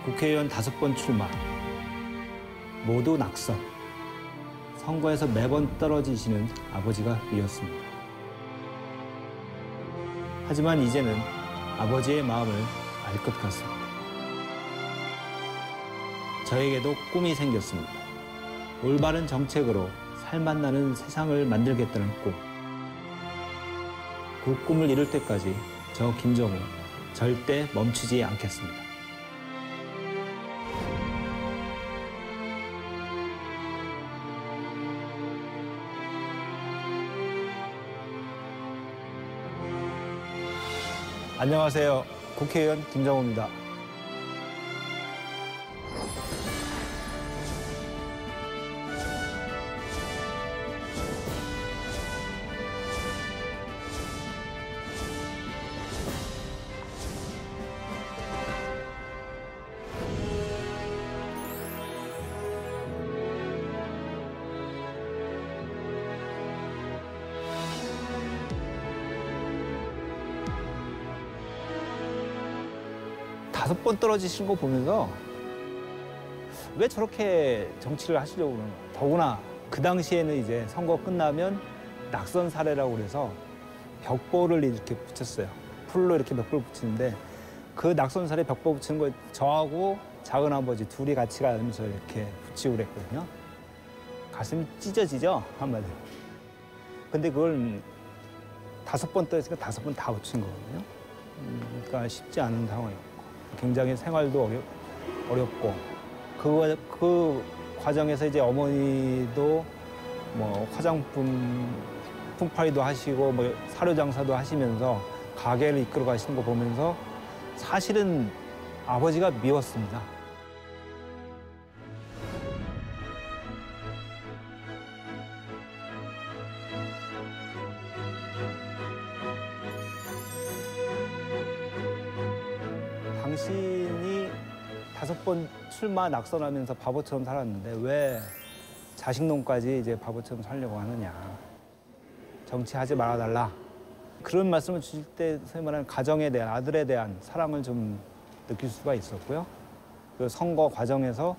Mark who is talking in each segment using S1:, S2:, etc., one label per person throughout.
S1: 국회의원 5번 출마, 모두 낙선. 선거에서 매번 떨어지시는 아버지가 이었습니다. 하지만 이제는 아버지의 마음을 알 것 같습니다. 저에게도 꿈이 생겼습니다. 올바른 정책으로 살맛나는 세상을 만들겠다는 꿈. 그 꿈을 이룰 때까지 저 김정우 절대 멈추지 않겠습니다. 안녕하세요. 국회의원 김정우입니다. 다섯 번 떨어지신 거 보면서 왜 저렇게 정치를 하시려고 그러는 거예요. 더구나 그 당시에는 이제 선거 끝나면 낙선 사례라고 그래서 벽보를 이렇게 붙였어요. 풀로 이렇게 벽보를 붙이는데 그 낙선 사례 벽보 붙이는 거 저하고 작은 아버지 둘이 같이 가면서 이렇게 붙이고 그랬거든요. 가슴이 찢어지죠, 한마디로. 근데 그걸 5번 떨어지니까 5번 다 붙인 거거든요. 그러니까 쉽지 않은 상황이었고 굉장히 생활도 어렵고 그 과정에서 이제 어머니도 뭐 화장품 품팔이도 하시고 뭐 사료 장사도 하시면서 가게를 이끌어 가시는 거 보면서 사실은 아버지가 미웠습니다. 당신이 5번 출마 낙선하면서 바보처럼 살았는데 왜 자식놈까지 이제 바보처럼 살려고 하느냐. 정치하지 말아달라. 그런 말씀을 주실 때 소위 말하는 가정에 대한, 아들에 대한 사랑을 좀 느낄 수가 있었고요. 그 선거 과정에서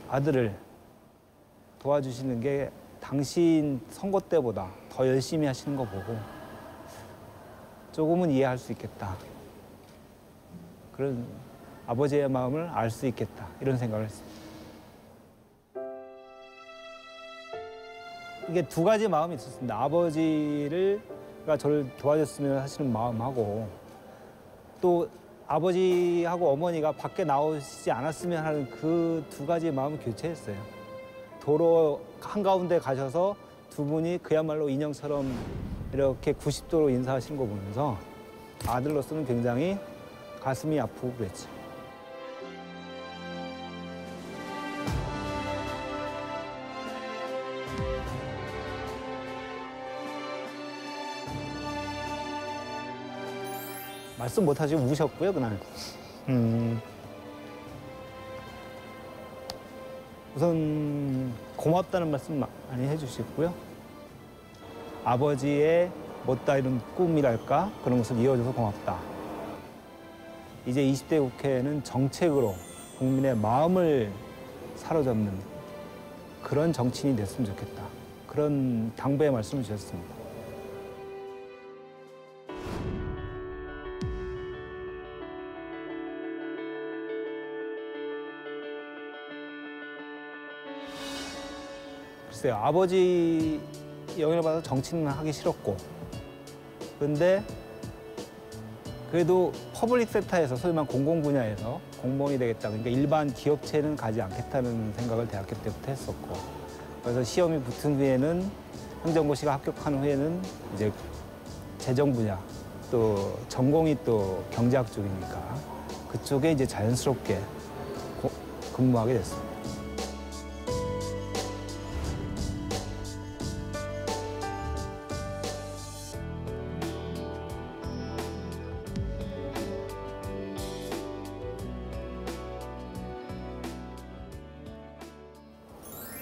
S1: 아들을 도와주시는 게 당신 선거 때보다 더 열심히 하시는 거 보고 조금은 이해할 수 있겠다. 그런 아버지의 마음을 알 수 있겠다. 이런 생각을 했습니다. 이게 두 가지 마음이 있었습니다. 아버지가 저를 도와줬으면 하시는 마음하고 또 아버지하고 어머니가 밖에 나오시지 않았으면 하는 그 두 가지 마음을 교체했어요. 도로 한가운데 가셔서 두 분이 그야말로 인형처럼 이렇게 90도로 인사하시는 거 보면서 아들로서는 굉장히 가슴이 아프고 그랬죠. 말씀 못하시고 우셨고요, 그날. 우선 고맙다는 말씀 많이 해주시고요. 아버지의 못다 이룬 꿈이랄까 그런 것을 이어줘서 고맙다. 이제 20대 국회는 정책으로 국민의 마음을 사로잡는 그런 정치인이 됐으면 좋겠다. 그런 당부의 말씀을 주셨습니다. 글쎄요, 아버지 영향을 받아서 정치는 하기 싫었고 근데 그래도 퍼블릭 섹터에서 소위 말하는 공공 분야에서 공무원이 되겠다. 그러니까 일반 기업체는 가지 않겠다는 생각을 대학교 때부터 했었고 그래서 시험이 붙은 후에는 행정고시가 합격한 후에는 이제 재정 분야 또 전공이 또 경제학 쪽이니까 그쪽에 이제 자연스럽게 근무하게 됐습니다.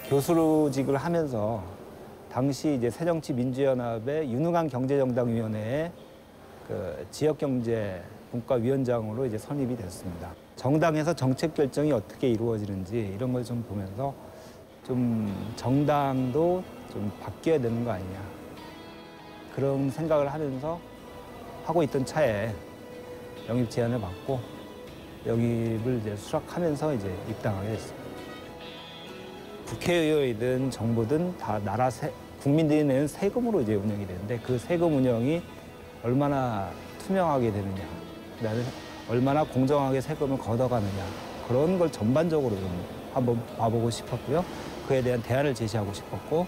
S1: 교수직을 하면서 당시 이제 새정치민주연합의 윤흥한 경제정당위원회에 그 지역경제 분과위원장으로 이제 선임이 됐습니다. 정당에서 정책 결정이 어떻게 이루어지는지 이런 걸 좀 보면서 좀 정당도 좀 바뀌어야 되는 거 아니냐 그런 생각을 하면서 하고 있던 차에 영입 제안을 받고 영입을 이제 수락하면서 이제 입당하게 됐습니다. 국회의원이든 정부든 다 국민들이 내는 세금으로 이제 운영이 되는데 그 세금 운영이 얼마나 투명하게 되느냐, 그다음에 얼마나 공정하게 세금을 걷어가느냐 그런 걸 전반적으로 좀 한번 봐보고 싶었고요. 그에 대한 대안을 제시하고 싶었고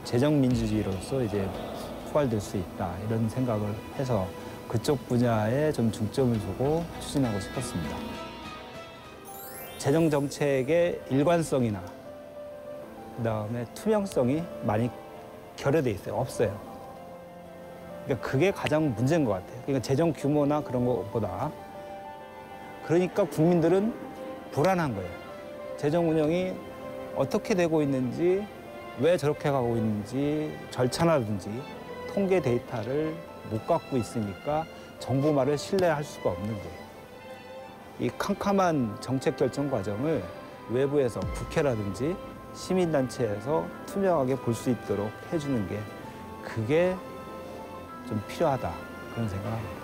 S1: 재정 민주주의로서 이제 포괄될 수 있다 이런 생각을 해서 그쪽 분야에 좀 중점을 두고 추진하고 싶었습니다. 재정 정책의 일관성이나 그다음에 투명성이 많이 결여돼 있어요. 없어요. 그러니까 그게 가장 문제인 것 같아요. 그러니까 재정 규모나 그런 것보다 그러니까 국민들은 불안한 거예요. 재정 운영이 어떻게 되고 있는지, 왜 저렇게 가고 있는지, 절차라든지 통계 데이터를 못 갖고 있으니까 정부 말을 신뢰할 수가 없는 거예요. 이 캄캄한 정책 결정 과정을 외부에서 국회라든지 시민단체에서 투명하게 볼 수 있도록 해주는 게 그게 좀 필요하다 그런 생각합니다.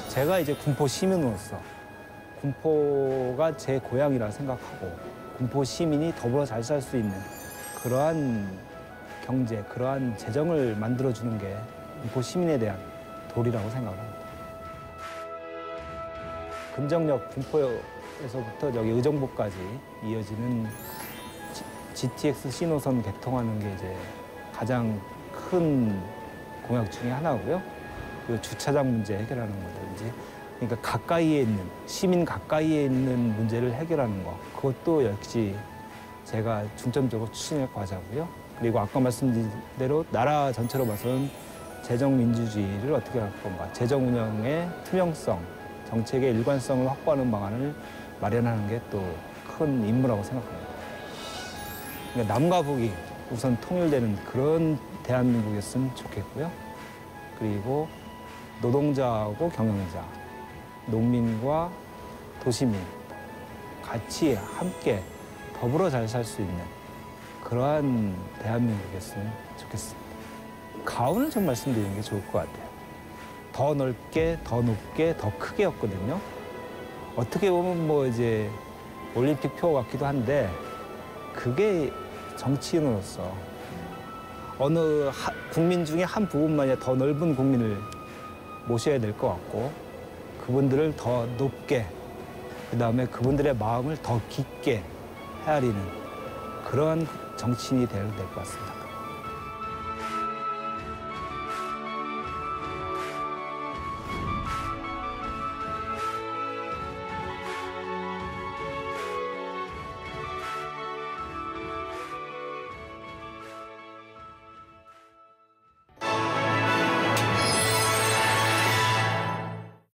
S1: 제가 이제 군포 시민으로서 군포가 제 고향이라 생각하고 군포 시민이 더불어 잘 살 수 있는 그러한 경제, 그러한 재정을 만들어주는 게 군포 시민에 대한 도리라고 생각합니다. 금정역 군포에서부터 여기 의정부까지 이어지는 GTX 신호선 개통하는 게 이제 가장 큰 공약 중에 하나고요. 그 주차장 문제 해결하는 거든지, 그러니까 가까이에 있는 시민 가까이에 있는 문제를 해결하는 거, 그것도 역시 제가 중점적으로 추진할 과제고요. 그리고 아까 말씀드린 대로 나라 전체로 봐서는 재정 민주주의를 어떻게 할 건가, 재정 운영의 투명성, 정책의 일관성을 확보하는 방안을 마련하는 게 또 큰 임무라고 생각합니다. 그러니까 남과 북이 우선 통일되는 그런 대한민국이었으면 좋겠고요. 그리고 노동자하고 경영자, 농민과 도시민 같이 함께 더불어 잘 살 수 있는 그러한 대한민국이었으면 좋겠습니다. 가운을 좀 말씀드리는 게 좋을 것 같아요. 더 넓게, 더 높게, 더 크게였거든요. 어떻게 보면 뭐 이제 올림픽 표 같기도 한데 그게 정치인으로서 어느 국민 중에 한 부분만이 더 넓은 국민을 모셔야 될 것 같고 그분들을 더 높게, 그다음에 그분들의 마음을 더 깊게 헤아리는 그러한 정치인이 되어야 될 것 같습니다.